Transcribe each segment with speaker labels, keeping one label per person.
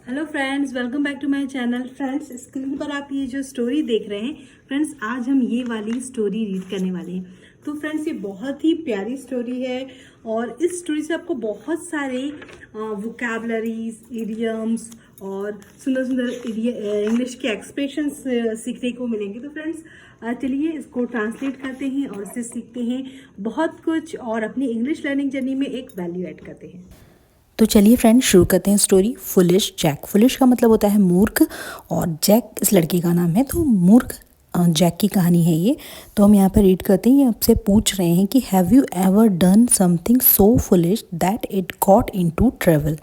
Speaker 1: Hello friends, welcome back to my channel. Friends, screen पर आप ये जो स्टोरी देख रहे हैं, फ्रेंड्स आज हम ये वाली स्टोरी रीड करने वाले हैं। तो फ्रेंड्स, ये बहुत ही प्यारी स्टोरी है और इस स्टोरी से आपको बहुत सारे वोकैबलरीज, इडियम्स और सुंदर सुंदर इंग्लिश के एक्सप्रेशंस सीखने को मिलेंगे। तो फ्रेंड्स, चलिए इसको ट्रांसलेट करते हैं और इससे सीखते हैं बहुत कुछ और अपनी इंग्लिश लर्निंग जर्नी में एक वैल्यू ऐड करते हैं।
Speaker 2: तो चलिए फ्रेंड्स शुरू करते हैं स्टोरी। Foolish Jack. फुलिश का मतलब होता है मूर्ख और जैक इस लड़के का नाम है। तो मूर्ख जैक की कहानी है ये। तो हम यहाँ पर रीड करते हैं। ये आपसे पूछ रहे हैं कि have you ever done something so foolish that it got into trouble.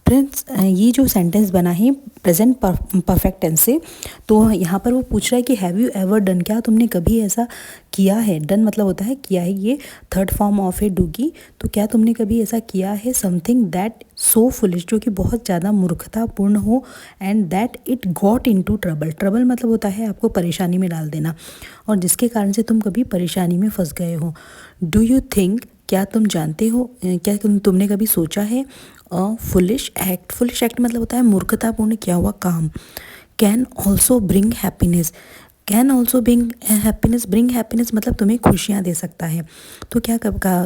Speaker 2: Friends, ये जो सेंटेंस बना है प्रेजेंट परफेक्ट टेंस से। तो यहाँ पर वो पूछ रहा है कि हैव यू एवर डन, क्या तुमने कभी ऐसा किया है। डन मतलब होता है किया है, ये third form of A do की। तो क्या तुमने कभी ऐसा किया है समथिंग दैट सो फुलिश, जो कि बहुत ज़्यादा मूर्खतापूर्ण हो, and that it got into trouble. Trouble मतलब होता है आपको परेशानी में डाल देना, और जिसके कारण से तुम कभी परेशानी में फंस गए हो। डू यू थिंक, क्या तुम जानते हो, क्या तुमने कभी सोचा है। Foolish act. फुलिश एक्ट मतलब होता है मूर्खतापूर्ण किया हुआ काम। Can also bring happiness. Can also bring happiness. Bring happiness मतलब तुम्हें खुशियाँ दे सकता है। तो क्या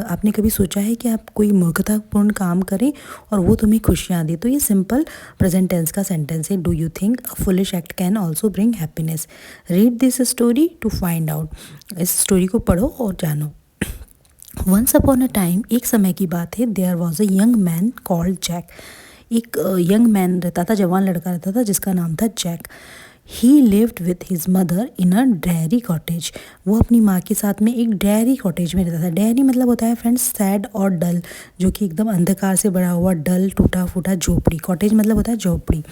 Speaker 2: आपने कभी सोचा है कि आप कोई मूर्खतापूर्ण काम करें और वो तुम्हें खुशियाँ दे। तो ये सिंपल प्रेजेंट टेंस का सेंटेंस है। Do you think a foolish act can also bring happiness. Read this story to find out. इस स्टोरी को पढ़ो और जानो। वंस अपॉन अ टाइम, एक समय की बात है, there was a young man called Jack. एक यंग मैन रहता था, जवान लड़का रहता था जिसका नाम था Jack. He lived with his mother in a dairy cottage. वो अपनी माँ के साथ में एक डेयरी कॉटेज में रहता था। डेयरी मतलब होता है फ्रेंड्स सैड और डल, जो कि एकदम अंधकार से भरा हुआ डल टूटा फूटा झोपड़ी। कॉटेज मतलब होता है झोपड़ी।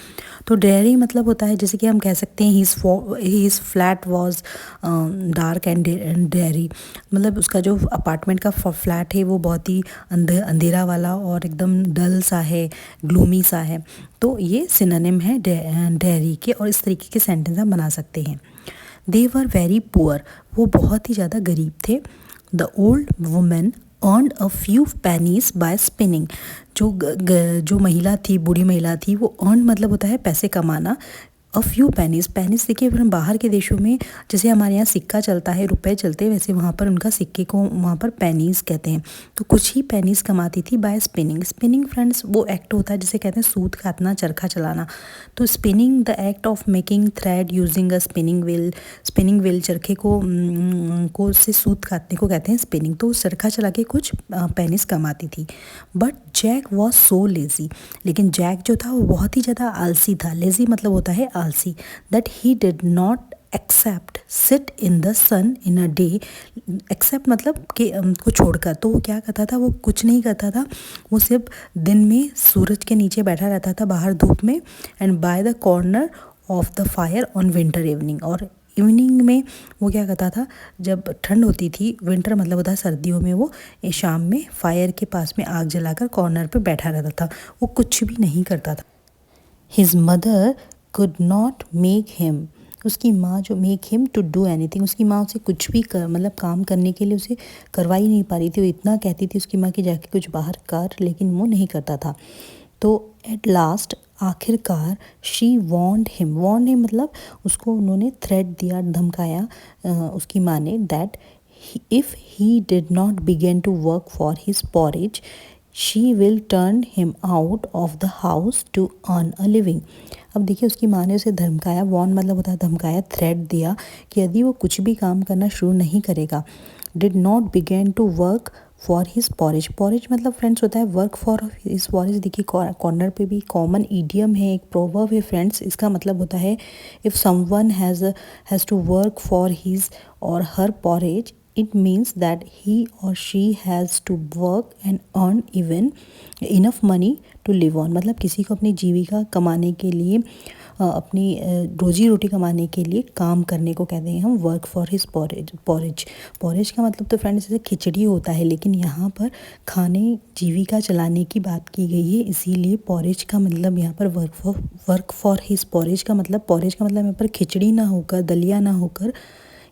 Speaker 2: तो डेयरी मतलब होता है जैसे कि हम कह सकते हैं his flat was dark and dairy, मतलब उसका जो अपार्टमेंट का फ्लैट है वो बहुत ही अंधेरा वाला और एकदम डल सा है, ग्लूमी सा है। तो ये सिनोनिम है डेयरी के, और इस तरीके के सेंटेंस हम बना सकते हैं। They were very poor. वो बहुत ही ज़्यादा गरीब थे। The old women earned a few pennies by spinning. जो महिला थी, बूढ़ी महिला थी, वो अर्न मतलब होता है पैसे कमाना। अ फ्यू पेनीज। पेनीज देखिए, फिर बाहर के देशों में जैसे हमारे यहाँ सिक्का चलता है, रुपए चलते हैं, वैसे वहाँ पर उनका सिक्के को वहाँ पर पेनीज कहते हैं। तो कुछ ही पेनीज कमाती थी बाय स्पिनिंग। स्पिनिंग फ्रेंड्स वो एक्ट होता है जिसे कहते हैं सूत काटना, चरखा चलाना। तो spinning the act of making thread using a spinning wheel. Spinning wheel चरखे को से सूत काटने को कहते हैं स्पिनिंग। तो चरखा चला के कुछ पेनीज कमाती थी। But Jack was so lazy. लेकिन जैक जो था वो बहुत ही ज़्यादा आलसी था। लेजी मतलब होता है आलसी। That he did not except sit in the sun in a day. Except मतलब कि को छोड़कर, तो वो क्या करता था, वो कुछ नहीं करता था। वो सिर्फ दिन में सूरज के नीचे बैठा रहता था बाहर धूप में, and by the corner of the fire on winter evening. और इवनिंग में वो क्या करता था, जब ठंड होती थी, विंटर मतलब होता है सर्दियों में, वो शाम में फायर के पास में आग जलाकर कॉर्नर पे बैठा रहता था। वो कुछ भी नहीं करता था। His mother could not make him. उसकी माँ जो make him to do anything, उसकी माँ उसे कुछ भी मतलब काम करने के लिए उसे करवा ही नहीं पा रही थी। वो इतना कहती थी उसकी माँ कि जाके कुछ बाहर कर, लेकिन वो नहीं करता था। तो एट लास्ट, आखिरकार, she warned him. Warned him मतलब उसको उन्होंने थ्रेट दिया, धमकाया उसकी माँ ने, that if he did not begin to work for his porridge she will turn him out of the house to earn a living. अब देखिए, उसकी माँ ने उसे धमकाया। वॉर्न मतलब होता है धमकाया, थ्रेट दिया कि यदि वो कुछ भी काम करना शुरू नहीं करेगा। Did not begin to work for his porridge. Porridge मतलब फ्रेंड्स होता है वर्क फॉर हिज पॉरेज। देखिए कॉर्नर पे भी कॉमन ईडियम है, एक प्रोवर्ब है फ्रेंड्स। इसका मतलब होता है if someone has to work for his और her porridge, it means that he or she has to work and earn even enough money to live on। मतलब किसी को अपनी जीविका कमाने के लिए, अपनी रोजी रोटी कमाने के लिए काम करने को कहते हैं हम work for his porridge. Porridge का मतलब तो फ्रेंड्स जैसे खिचड़ी होता है, लेकिन यहाँ पर खाने जीविका चलाने की बात की गई है, इसीलिए पॉरेज का मतलब यहाँ पर वर्क फॉर हिज पॉरेज का मतलब यहाँ पर खिचड़ी ना होकर, दलिया ना होकर,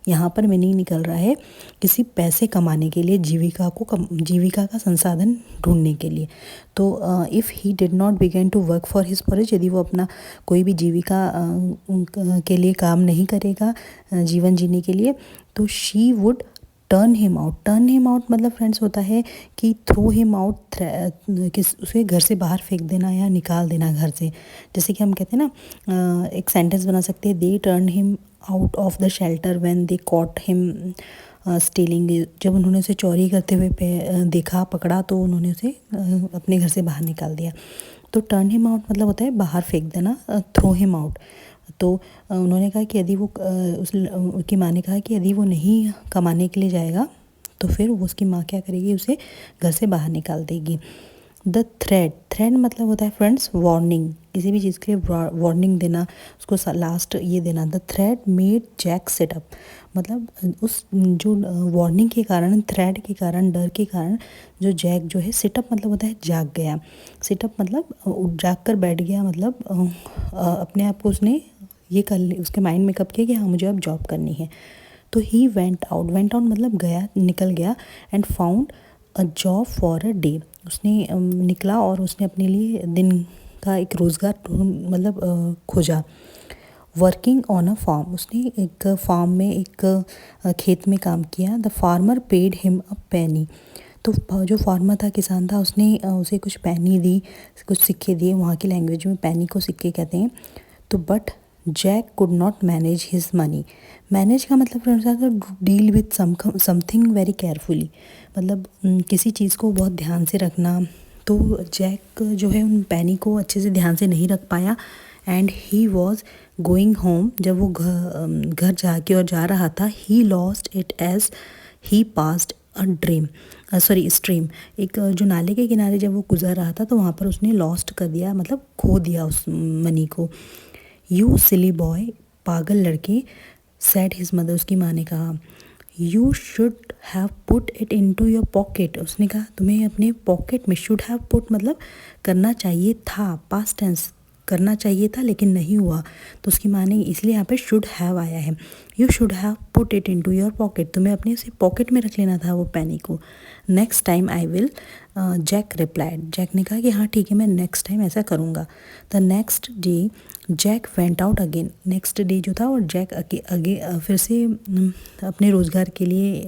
Speaker 2: यहाँ पर मीनिंग निकल रहा है किसी पैसे कमाने के लिए, जीविका का संसाधन ढूंढने के लिए। तो if he did not begin to work for his forest, यदि वो अपना कोई भी जीविका के लिए काम नहीं करेगा जीवन जीने के लिए, तो she would turn him out मतलब फ्रेंड्स होता है कि थ्रो हिम आउट, उसे घर से बाहर फेंक देना या निकाल देना घर से। जैसे कि हम कहते हैं ना, एक सेंटेंस बना सकते हैं, they turn him out of the shelter when they caught him stealing. जब उन्होंने उसे चोरी करते हुए देखा, पकड़ा, तो उन्होंने उसे अपने घर से बाहर निकाल दिया। तो टर्न हिम आउट मतलब होता है बाहर फेंक देना, थ्रो हिम आउट। तो उन्होंने कहा कि यदि वो उसकी माँ ने कहा कि यदि वो नहीं कमाने के लिए जाएगा तो फिर वो उसकी माँ क्या करेगी, उसे घर से बाहर निकाल देगी। द थ्रेड मतलब होता है फ्रेंड्स वार्निंग, किसी भी चीज़ के लिए वार्निंग देना, उसको लास्ट ये देना। The threat made Jack sit up, मतलब उस जो वार्निंग के कारण, थ्रेड के कारण, डर के कारण जो जैक जो है, सिटअप मतलब होता है जाग गया। सिटअप मतलब जाग कर बैठ गया, मतलब अपने आप को उसने ये कर ली, उसके माइंड में कब किया कि हाँ मुझे अब जॉब करनी है। तो ही वेंट आउट मतलब गया, निकल गया, and found a job for a day, उसने निकला और उसने अपने लिए दिन का एक रोज़गार खोजा। वर्किंग ऑन अ फार्म, उसने एक फार्म में, एक खेत में काम किया। The farmer paid him a penny, तो जो फार्मर था, किसान था, उसने उसे कुछ पेनी दी, कुछ सिक्के दिए। वहाँ की लैंग्वेज में पेनी को सिक्के कहते हैं। तो but Jack could not manage his money, manage का मतलब deal with something very carefully, मतलब किसी चीज़ को बहुत ध्यान से रखना। तो जैक जो है उन पेनी को अच्छे से ध्यान से नहीं रख पाया, and he was going home, जब वो घर जाके और जा रहा था, he lost it as he passed a stream, एक जो नाले के किनारे जब वो गुजर रहा था तो वहाँ पर उसने लॉस्ट कर दिया, मतलब खो दिया उस मनी को। यू सिली बॉय, पागल लड़के, सेड हिज मदर, उसकी माँ ने कहा। You should have put it into your pocket, उसने कहा तुम्हें अपने पॉकेट में, शुड हैव पुट मतलब करना चाहिए था, पास्ट टेंस, करना चाहिए था लेकिन नहीं हुआ, तो उसकी माँ ने, इसलिए यहाँ पे शुड हैव आया है। You should have put it into your pocket, तुम्हें अपने उसे पॉकेट में रख लेना था वो पेनी को। Next time I will, Jack replied, Jack ने कहा कि हाँ ठीक है, मैं नेक्स्ट टाइम ऐसा करूँगा। The next day Jack went out again, next day जो था और जैक आगे फिर से अपने रोज़गार के लिए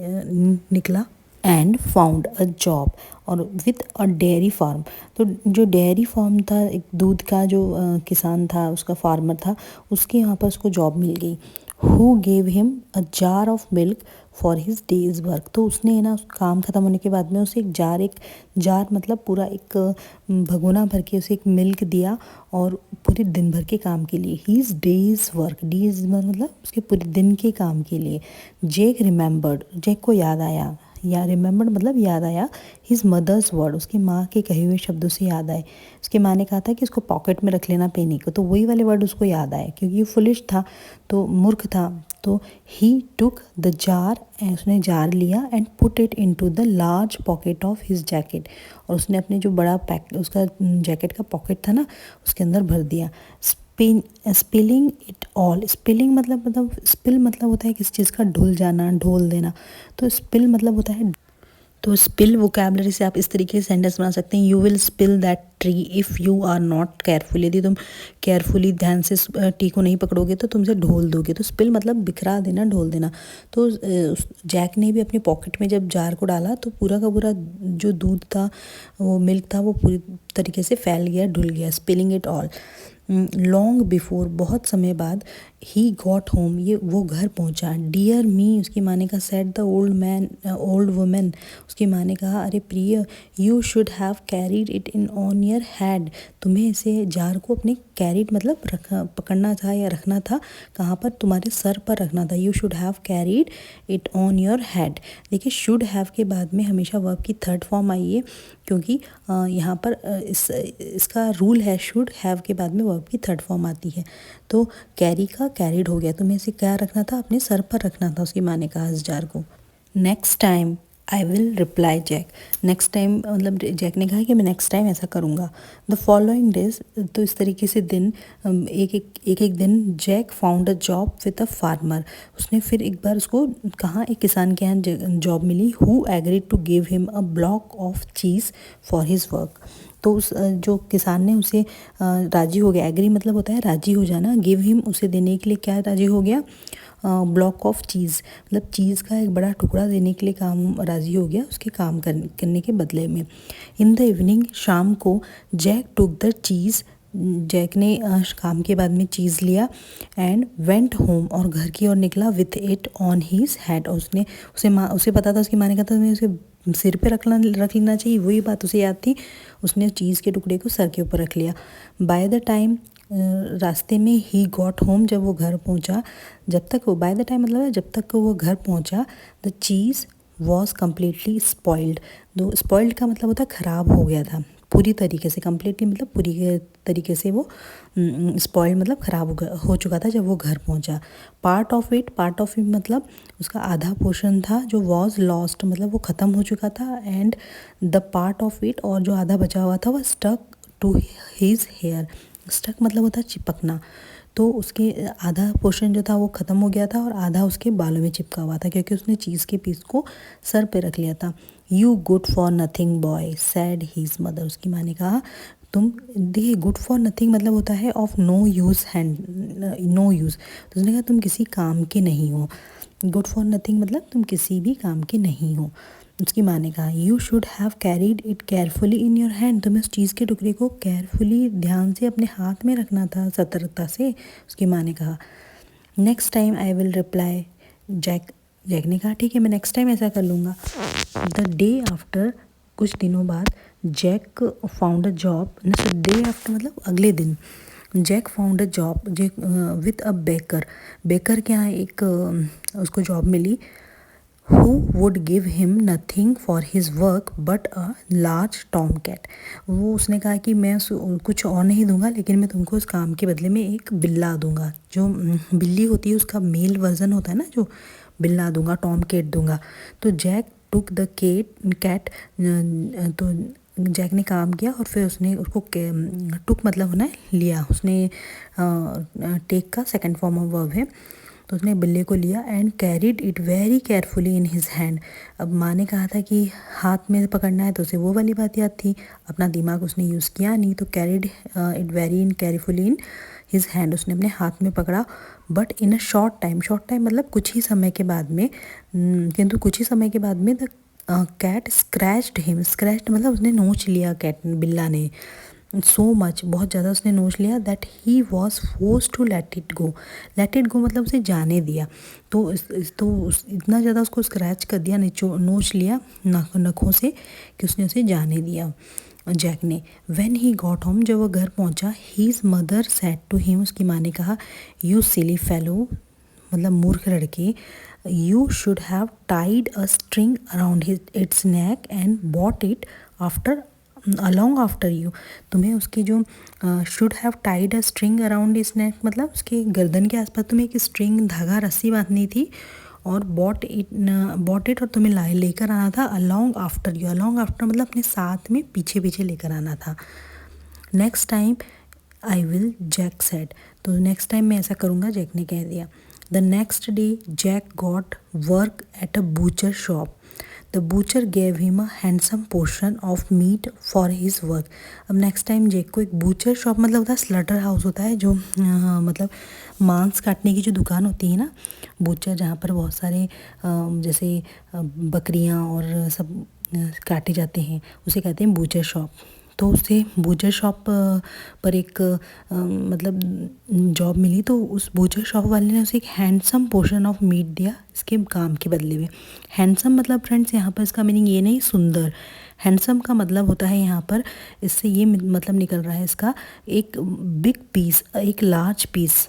Speaker 2: निकला। एंड फाउंड अ जॉब, और विथ अ डेयरी फार्म, तो जो डेयरी फार्म था, एक दूध का जो किसान था, उसका फार्मर था, उसके यहाँ पर उसको जॉब मिल गई। Who gave him a jar of milk for his days work, तो उसने ना उस काम ख़त्म होने के बाद में उसे एक जार मतलब पूरा एक भगोना भर के उसे एक मिल्क दिया, और पूरे दिन भर के काम के लिए, हीज डेज वर्क, डेज मतलब उसके पूरे दिन के काम के लिए। जैक रिमेंबर्ड, जैक को याद आया, या रिमेंबर्ड मतलब याद आया, हिज मदर्स वर्ड, उसकी माँ के कहे हुए शब्दों से याद आए। उसकी माँ ने कहा था कि उसको पॉकेट में रख लेना पेनी को, तो वही वाले वर्ड उसको याद आए, क्योंकि ये फुलिश था, तो मूर्ख था। तो ही टुक द जार, उसने जार लिया, and put it into the large pocket of his jacket, और उसने अपने जो बड़ा उसका जैकेट का पॉकेट था ना, उसके अंदर भर दिया। स्पिलिंग इट ऑल, स्पिलिंग मतलब स्पिल मतलब होता है किसी चीज़ का ढुल जाना, ढोल देना, तो स्पिल मतलब होता है, तो स्पिल वोकैबलरी से आप इस तरीके से सेंटेंस बना सकते हैं, you will spill that tree if you are not careful, यदि तुम केयरफुली ध्यान से टी को नहीं पकड़ोगे तो तुमसे ढोल दोगे। तो स्पिल मतलब बिखरा देना, ढोल देना। तो जैक ने भी अपने पॉकेट में जब जार को डाला तो पूरा का पूरा जो दूध था, वो मिल्क था, वो पूरी तरीके से फैल गया, ढुल गया। Spilling it all. Long before, बहुत समय बाद, ही गॉट होम, ये वो घर पहुंचा। डियर मी, उसकी माँ ने कहा, सेड द ओल्ड वुमेन, उसकी माँ ने कहा, अरे प्रिय, you should have carried it in on your head, तुम्हें इसे जार को अपने कैरीड मतलब पकड़ना था या रखना था, कहाँ पर, तुम्हारे सर पर रखना था। You should have carried it on your head. देखिए शुड हैव के बाद में हमेशा वर्ब की थर्ड फॉर्म आई है, क्योंकि यहाँ पर इसका रूल है, शुड हैव के बाद में वर्ब की थर्ड फॉर्म आती है। तो कैरी का कैरिड हो गया, तुम्हें इसे क्या रखना था, अपने सर पर रखना था, उसकी माँ ने कहा इस जार को। Next time I will reply Jack. Next time मतलब जैक ने कहा कि मैं नेक्स्ट टाइम ऐसा करूँगा। द फॉलोइंग डेज, तो इस तरीके से दिन एक दिन Jack found a job with a farmer. उसने फिर एक बार उसको कहाँ एक किसान के यहाँ जॉब मिली। Who agreed to give him a block of cheese for his work. तो उस जो किसान ने उसे राजी हो गया। एग्री मतलब होता है राजी हो जाना। गिव हिम उसे देने के लिए क्या राजी हो गया, ब्लॉक ऑफ चीज़ मतलब चीज़ का एक बड़ा टुकड़ा देने के लिए काम राज़ी हो गया उसके काम करने के बदले में। इन द इवनिंग, शाम को, Jack took the cheese, Jack ने काम के बाद में चीज़ लिया। एंड वेंट होम, और घर की ओर निकला। With it on his head, और उसे पता था, उसकी माँ ने कहा था तुम्हें उसे सिर पे रख लेना चाहिए, वही बात उसे याद थी। उसने चीज़ के टुकड़े को सर के ऊपर रख लिया। बाय द टाइम, रास्ते में, ही गॉट होम, जब वो घर पहुंचा, जब तक वो बाय द टाइम मतलब जब तक वो घर पहुंचा, the cheese was completely spoiled. दो स्पॉइल्ड का मतलब होता है ख़राब हो गया था पूरी तरीके से। कम्प्लीटली मतलब पूरी तरीके से वो स्पॉइल्ड मतलब ख़राब हो चुका था जब वो घर पहुंचा। पार्ट ऑफ इट मतलब उसका आधा पोर्शन था। जो वॉज लॉस्ट मतलब वो ख़त्म हो चुका था। And the part of it, और जो आधा बचा हुआ था, वह stuck to his hair. Stuck मतलब होता है चिपकना। तो उसके आधा पोर्शन जो था वो ख़त्म हो गया था और आधा उसके बालों में चिपका हुआ था, क्योंकि उसने चीज़ के पीस को सर पे रख लिया था। You good for nothing boy, said his mother. उसकी माँ ने कहा तुम, देखिए गुड फॉर नथिंग मतलब होता है of no use, no use. तो उसने कहा तुम किसी काम के नहीं हो। गुड फॉर नथिंग मतलब तुम किसी भी काम के नहीं हो। उसकी माँ ने कहा you should have carried it carefully in your hand. तुम्हें उस चीज़ के टुकड़े को केयरफुली, ध्यान से अपने हाथ में रखना था, सतर्कता से। उसकी माँ ने कहा next time I will reply Jack ने कहा ठीक है मैं नेक्स्ट टाइम ऐसा कर लूँगा। द डे आफ्टर, कुछ दिनों बाद, Jack found a job. Day after मतलब अगले दिन। Jack found a job with a baker के यहाँ एक उसको जॉब मिली। Who would give him nothing for his work but a large tomcat। वो उसने कहा कि मैं कुछ और नहीं दूंगा, लेकिन मैं तुमको उस काम के बदले में एक बिल्ला दूंगा। जो बिल्ली होती है उसका मेल वर्जन होता है ना, जो बिल्ला दूंगा, टॉमकेट दूंगा। तो जैक टुक द कैट, तो जैक ने काम किया और फिर उसने उसको टुक मतलब होना है लिया। उसने टेक का सेकंड फॉर्म ऑफ वर्ब है। तो उसने बिल्ले को लिया and carried it very carefully in his hand. अब माँ ने कहा था कि हाथ में पकड़ना है, तो उसे वो वाली बात याद थी, अपना दिमाग उसने यूज़ किया नहीं। तो carried it very in carefully in his hand, उसने अपने हाथ में पकड़ा। But in a short time मतलब कुछ ही समय के बाद में, किंतु कुछ ही समय के बाद में the cat scratched him. Scratched मतलब उसने नोच लिया बिल्ला ने। सो मच बहुत ज़्यादा उसने नोच लिया that he was forced to let it go मतलब उसे जाने दिया। तो इतना ज़्यादा उसको स्क्रैच कर दिया, नोच लिया नखों से, कि उसने उसे जाने दिया जैक ने। व्हेन ही गॉट होम, जब वो घर पहुंचा, his mother said to him, उसकी माँ ने कहा यू सिली फेलो मतलब मूर्ख लड़के, you should have Tide a string around its neck and bought it after along after you. तुम्हें उसकी जो should have Tide a string around इस नेक मतलब उसके गर्दन के आसपास तुम्हें एक स्ट्रिंग, धागा, रस्सी बांधनी थी। और बॉट इट और तुम्हें लेकर आना था along after you. Along after मतलब अपने साथ में पीछे पीछे लेकर आना था। Next time I will, Jack said. तो नेक्स्ट टाइम मैं ऐसा करूँगा, जैक ने कह दिया। The next day Jack got work at a butcher shop. The butcher gave him a handsome portion of meat for his work. अब नेक्स्ट टाइम जैक को एक बूचर शॉप मतलब होता है स्लटर हाउस होता है, जो मतलब मांस काटने की जो दुकान होती है ना, बूचर, जहाँ पर बहुत सारे जैसे बकरियाँ और सब काटे जाते हैं, उसे कहते हैं बूचर शॉप। तो उसे बूचर शॉप पर एक मतलब जॉब मिली। तो उस बूचर शॉप वाले ने उसे एक हैंडसम पोर्शन ऑफ मीट दिया इसके काम के बदले में। हैंडसम मतलब फ्रेंड्स यहाँ पर इसका मीनिंग ये नहीं सुंदर। हैंडसम का मतलब होता है यहाँ पर, इससे ये मतलब निकल रहा है इसका, एक बिग पीस, एक लार्ज पीस।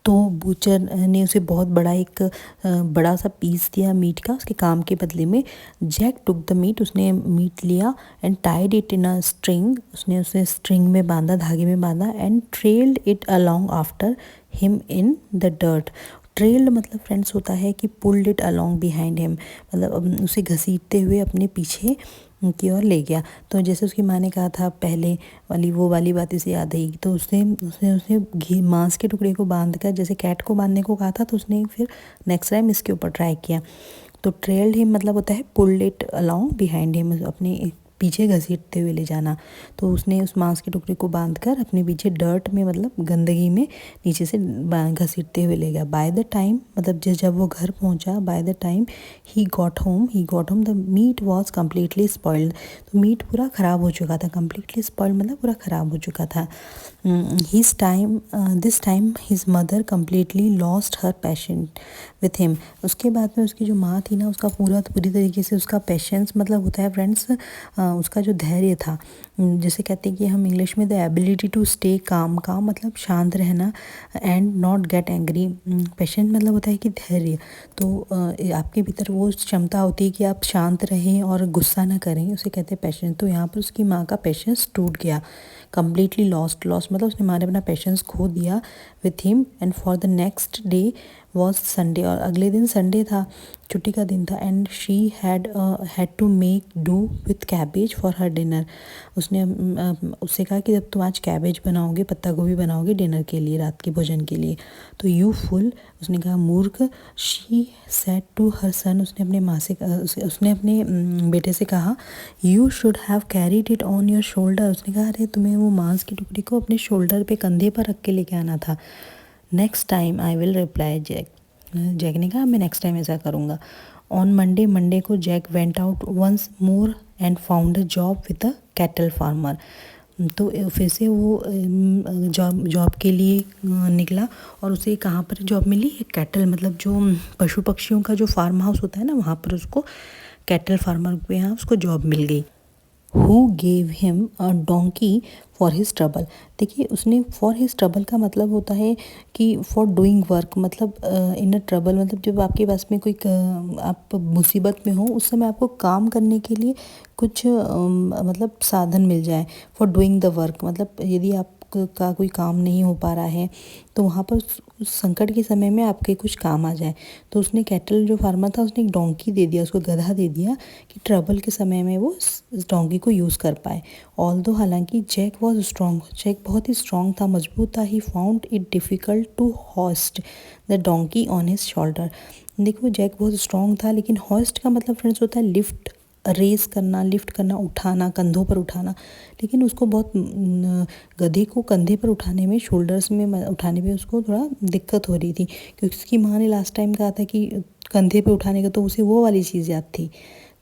Speaker 2: तो बूचर ने उसे बहुत बड़ा सा पीस दिया मीट का उसके काम के बदले में। जैक टुक द मीट, उसने मीट लिया and tied it in a string, उसने उसे स्ट्रिंग में बांधा, धागे में बांधा। And trailed it along after him in the dirt, trailed मतलब फ्रेंड्स होता है कि pulled it along behind him, मतलब उसे घसीटते हुए अपने पीछे की ओर ले गया। तो जैसे उसकी माँ ने कहा था पहले वाली वो वाली बात इसे याद आई, तो उसने उसने उसने घी मांस के टुकड़े को बांध कर जैसे कैट को बांधने को कहा था, तो उसने फिर नेक्स्ट टाइम इसके ऊपर ट्राई किया। तो ट्रेल्ड हिम मतलब होता है pulled it along behind him, अपने पीछे घसीटते हुए ले जाना। तो उसने उस मांस के टुकड़े को बांधकर अपने पीछे डर्ट में मतलब गंदगी में नीचे से घसीटते हुए ले गया। बाय द टाइम मतलब जब वो घर पहुंचा, by the time he got home the meat was completely spoiled. तो मीट पूरा ख़राब हो चुका था, कम्प्लीटली स्पॉइल्ड मतलब पूरा ख़राब हो चुका था। This time his mother completely lost her patient with him. उसके बाद में उसकी जो माँ थी ना, उसका पूरी तरीके से उसका पेशेंस मतलब होता है फ्रेंड्स, उसका जो धैर्य था, जैसे कहते हैं कि हम इंग्लिश में the ability to stay calm मतलब शांत रहना, and not get angry. Patient मतलब होता है कि धैर्य। तो आपके भीतर वो क्षमता होती है कि आप शांत रहें और गुस्सा ना करें, उसे कहते हैं पेशेंस। तो यहाँ पर उसकी माँ का पेशेंस टूट गया, कम्प्लीटली लॉस्ट मतलब उसने माँ ने अपना पेशेंस खो दिया with him. And for the next day was Sunday, और अगले दिन संडे था, छुट्टी का दिन था। And she had to make do with cabbage for her dinner. उसने उससे कहा कि जब तुम आज कैबेज बनाओगे, पत्ता गोभी बनाओगे डिनर के लिए, रात के भोजन के लिए। तो यू फुल, उसने कहा मूर्ख। शी सेड टू हर सन, उसने अपने माँ से उसने अपने बेटे से कहा, you should have carried it on your shoulder. उसने कहा अरे तुम्हें वो मांस की टुकड़ी को अपने शोल्डर पे, कंधे पर रख के लेके आना था। Next time I will reply Jack. Jack ने कहा मैं नेक्स्ट टाइम ऐसा करूँगा। ऑन मंडे को Jack went out once more and found a job with a cattle farmer. तो फिर से वो जॉब के लिए निकला, और उसे कहाँ पर जॉब मिली, एक कैटल मतलब जो पशु पक्षियों का जो फार्म हाउस होता है ना, वहाँ पर उसको कैटल फार्मर के यहाँ उसको जॉब मिल गई। Who gave him a donkey for his trouble। देखिए उसने for his trouble का मतलब होता है कि for doing work, मतलब in a trouble मतलब जब आपके पास में कोई आप मुसीबत में हो, उस समय आपको काम करने के लिए कुछ मतलब साधन मिल जाए। for doing the work मतलब यदि आप का कोई काम नहीं हो पा रहा है, तो वहाँ पर उस संकट के समय में आपके कुछ काम आ जाए। तो उसने कैटल जो फार्मर था, उसने एक डोंकी दे दिया, उसको गधा दे दिया कि ट्रबल के समय में वो इस डोंकी को यूज़ कर पाए। ऑल्दो हालांकि जैक वॉज स्ट्रॉन्ग, जैक बहुत ही स्ट्रॉन्ग था, मजबूत था। He found it difficult to hoist the donkey on his shoulder. देखो जैक बहुत स्ट्रॉन्ग था, लेकिन हॉस्ट का मतलब फ्रेंड्स होता है लिफ्ट, रेस करना, लिफ्ट करना, उठाना, कंधों पर उठाना। लेकिन उसको बहुत गधे को कंधे पर उठाने में, शोल्डर्स में उठाने में उसको थोड़ा दिक्कत हो रही थी, क्योंकि उसकी माँ ने लास्ट टाइम कहा था कि कंधे पे उठाने का, तो उसे वो वाली चीज़ याद थी।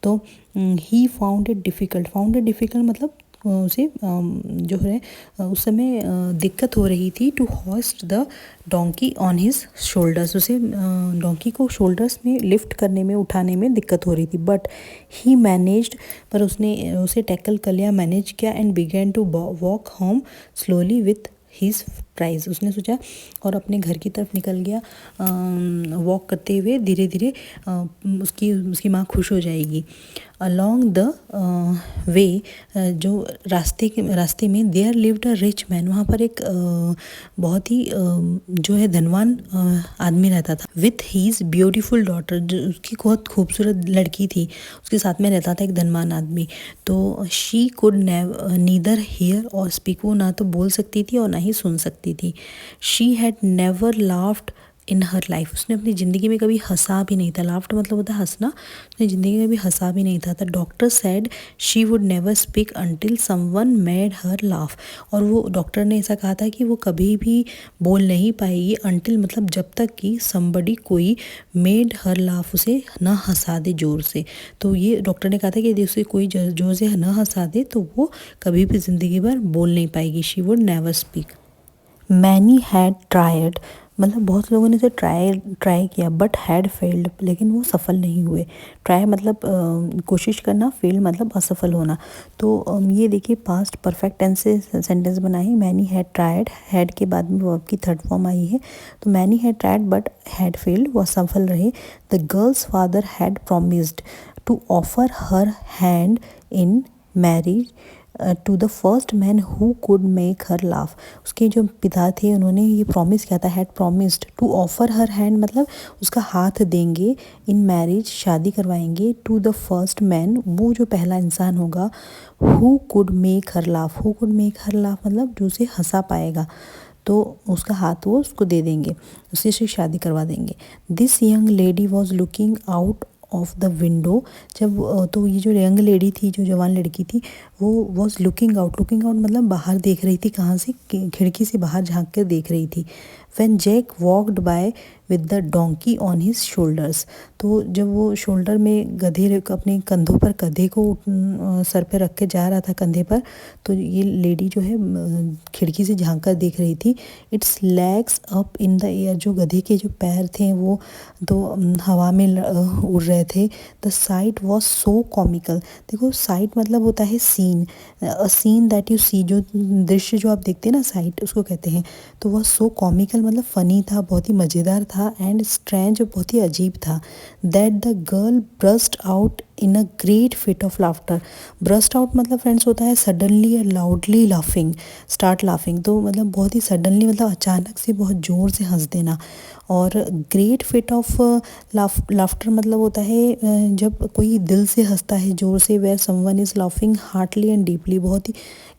Speaker 2: तो ही फाउंड इट डिफ़िकल्ट मतलब उसे जो है उस समय दिक्कत हो रही थी to hoist the donkey on his shoulders. उसे डोंकी को शोल्डर्स में लिफ्ट करने में, उठाने में दिक्कत हो रही थी। बट ही मैनेज्ड, पर उसने उसे टैकल कर लिया, मैनेज किया। And began to walk home slowly with his prize. उसने सोचा और अपने घर की तरफ निकल गया, वॉक करते हुए धीरे धीरे। उसकी माँ खुश हो जाएगी। अलॉन्ग द वे, जो रास्ते में there lived a rich man, वहाँ पर एक बहुत ही जो है धनवान आदमी रहता था। विथ हीज ब्यूटीफुल डॉटर, जो उसकी बहुत खूबसूरत लड़की थी, उसके साथ में रहता था एक धनवान आदमी। तो शी कुड नीदर हियर और स्पीक, वो ना तो बोल सकती थी और ना ही सुन सकती थी। She had never laughed in her life, उसने अपनी ज़िंदगी में कभी हंसा भी नहीं था। लाफ्ड मतलब होता है हंसना, उसने ज़िंदगी में कभी हंसा भी नहीं था। The doctor said she would never speak until someone made her laugh, और वो डॉक्टर ने ऐसा कहा था कि वो कभी भी बोल नहीं पाएगी, अंटिल मतलब जब तक कि somebody कोई मेड हर लाफ, उसे ना हंसा दे ज़ोर से। तो ये डॉक्टर ने कहा था कि यदि उसे कोई ज़ोर से ना हंसा दे तो वो कभी भी ज़िंदगी भर बोल नहीं पाएगी। She would never speak. Many had tried, मतलब बहुत लोगों ने इसे ट्राई किया, बट हैड फेल्ड, लेकिन वो सफल नहीं हुए। ट्राई मतलब कोशिश करना, फेल मतलब असफल होना। तो ये देखिए पास्ट परफेक्ट टेंस से सेंटेंस बनाई। मैनी हैड ट्राइड, हैड के बाद में वर्ब की थर्ड फॉर्म आई है। तो many had tried but had failed, वो असफल रहे। The girl's father had promised to offer her hand in marriage to the first man who could make her laugh. उसके जो पिता थे उन्होंने ये प्रॉमिस किया था, had promised to offer her hand, मतलब उसका हाथ देंगे, इन मैरिज शादी करवाएंगे, टू द फर्स्ट मैन, वो जो पहला इंसान होगा, who could make her laugh. Who could make her laugh मतलब जो उसे हंसा पाएगा, तो उसका हाथ वो उसको दे देंगे, उससे शादी करवा देंगे। This young lady was looking out of the window. जब तो ये जो यंग लेडी थी, जो जवान लड़की थी, वो वॉज लुकिंग आउट मतलब बाहर देख रही थी, कहाँ से, खिड़की से बाहर झांक कर देख रही थी। When Jack walked by with the donkey on his shoulders, तो जब वो शोल्डर में गधे अपने कंधों पर गधे को सर पे रख के जा रहा था कंधे पर, तो ये लेडी जो है खिड़की से झांक कर देख रही थी। It's legs up in the air, जो गधे के जो पैर थे वो तो हवा में उड़ रहे थे। The sight was so comical. देखो साइट मतलब होता है scene, a scene that you see, जो दृश्य जो आप देखते हैं ना, साइट उसको कहते हैं। तो वह सो कॉमिकल मतलब फ़नी था, बहुत ही मज़ेदार था, एंड स्ट्रेंज, बहुत ही अजीब था। That the girl burst out in a great fit of laughter. Burst out मतलब फ्रेंड्स होता है सडनली और लाउडली लाफिंग, स्टार्ट लाफिंग, तो मतलब बहुत ही सडनली मतलब अचानक से बहुत ज़ोर से हंस देना। और ग्रेट फिट ऑफ लाफ्टर मतलब होता है जब कोई दिल से हंसता है ज़ोर से, where someone is laughing heartily and deeply, बहुत ही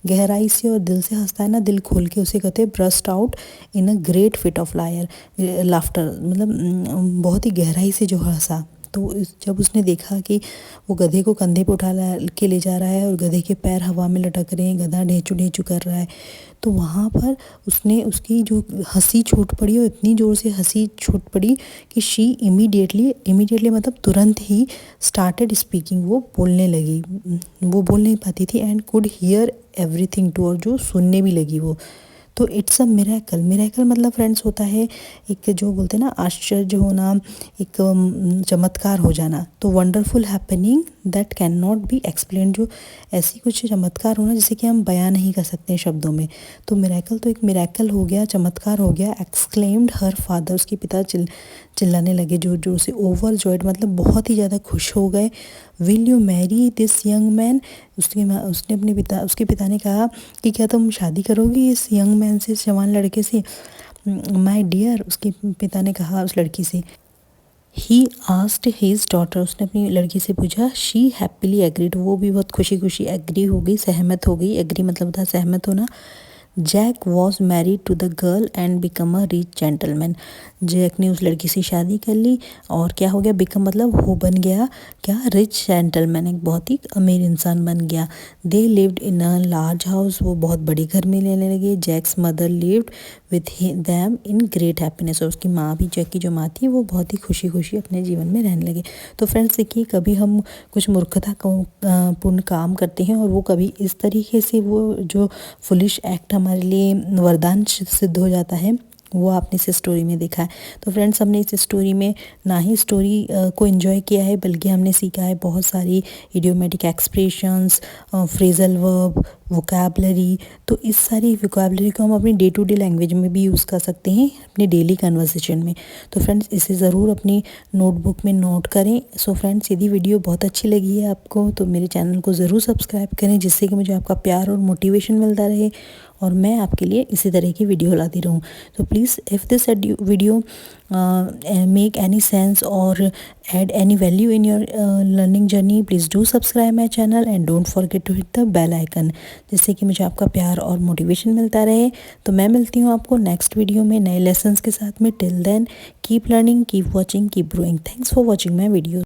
Speaker 2: गहराई से और दिल से हंसता है ना, दिल खोल के, उसे कहते हैं burst out in a great fit of laughter, मतलब बहुत ही गहराई से जो हंसा। तो जब उसने देखा कि वो गधे को कंधे पे उठा के ले जा रहा है और गधे के पैर हवा में लटक रहे हैं, गधा ढेंचू ढेंचू कर रहा है, तो वहाँ पर उसने उसकी जो हंसी छूट पड़ी, और इतनी ज़ोर से हंसी छूट पड़ी कि शी इमीडिएटली मतलब तुरंत ही स्टार्टेड स्पीकिंग, वो बोलने लगी। वो बोल नहीं पाती थी, and could hear everything too, और जो सुनने भी लगी वो। तो इट्स अ मिरेकल। मिरेकल मतलब फ्रेंड्स होता है एक, जो बोलते हैं ना आश्चर्य होना, एक चमत्कार हो जाना। तो wonderful happening that can not be explain, जो ऐसी कुछ चमत्कार होना जिसे कि हम बयां नहीं कर सकते शब्दों में। तो मिरेकल तो एक मिरेकल हो गया, चमत्कार हो गया। एक्सक्लेम्ड हर फादर, उसके पिता चिल्लाने लगे जोर जोर से। ओवरजॉयड मतलब बहुत ही ज़्यादा खुश हो गए। Will you Mary this young man, उसके पिता ने कहा कि क्या तुम शादी करोगी इस यंग मैन से, इस जवान लड़के से। माय डियर, उसके पिता ने कहा उस लड़की से। ही आस्क्ड हिज डॉटर, उसने अपनी लड़की से पूछा। शी हैप्पीली एग्रीड, वो भी बहुत खुशी खुशी एग्री हो गई, सहमत हो गई। एग्री मतलब था सहमत होना। Jack was married to the girl and become a rich gentleman. Jack ने उस लड़की से शादी कर ली और क्या हो गया, बिकम मतलब हो बन गया क्या, रिच जेंटलमैन, एक बहुत ही अमीर इंसान बन गया। They lived in a large house, वो बहुत बड़ी घर में रहने लगे। Jack's mother lived with them in great happiness, और उसकी माँ भी, जैक की जो माँ थी, वो बहुत ही खुशी खुशी अपने जीवन में रहने लगे। तो फ्रेंड्स देखिए, कभी हम कुछ मूर्खता पूर्ण काम करते हैं और वो कभी इस तरीके से वो जो फुलिश एक्ट हमारे लिए वरदान सिद्ध हो जाता है, वो आपने इस स्टोरी में देखा है। तो फ्रेंड्स हमने इस स्टोरी में ना ही स्टोरी को एंजॉय किया है, बल्कि हमने सीखा है बहुत सारी idiomatic expressions, phrasal verb, vocabulary. तो इस सारी वोकैबलरी को हम अपनी डे टू डे लैंग्वेज में भी यूज़ कर सकते हैं, अपनी डेली कन्वर्सेशन में। तो फ्रेंड्स इसे ज़रूर अपनी नोटबुक में नोट करें। सो फ्रेंड्स यदि वीडियो बहुत अच्छी लगी है आपको, तो मेरे चैनल को ज़रूर सब्सक्राइब करें, जिससे कि मुझे आपका प्यार और मोटिवेशन मिलता रहे और मैं आपके लिए इसी तरह की वीडियो लाती रहूँ। तो please if this video make any sense or add any value in your learning journey, please do subscribe my channel and don't forget to hit the bell icon, जिससे कि मुझे आपका प्यार और मोटिवेशन मिलता रहे। तो मैं मिलती हूँ आपको नेक्स्ट वीडियो में नए लेसन्स के साथ में। Till then keep learning, keep watching, keep growing. Thanks for watching my video.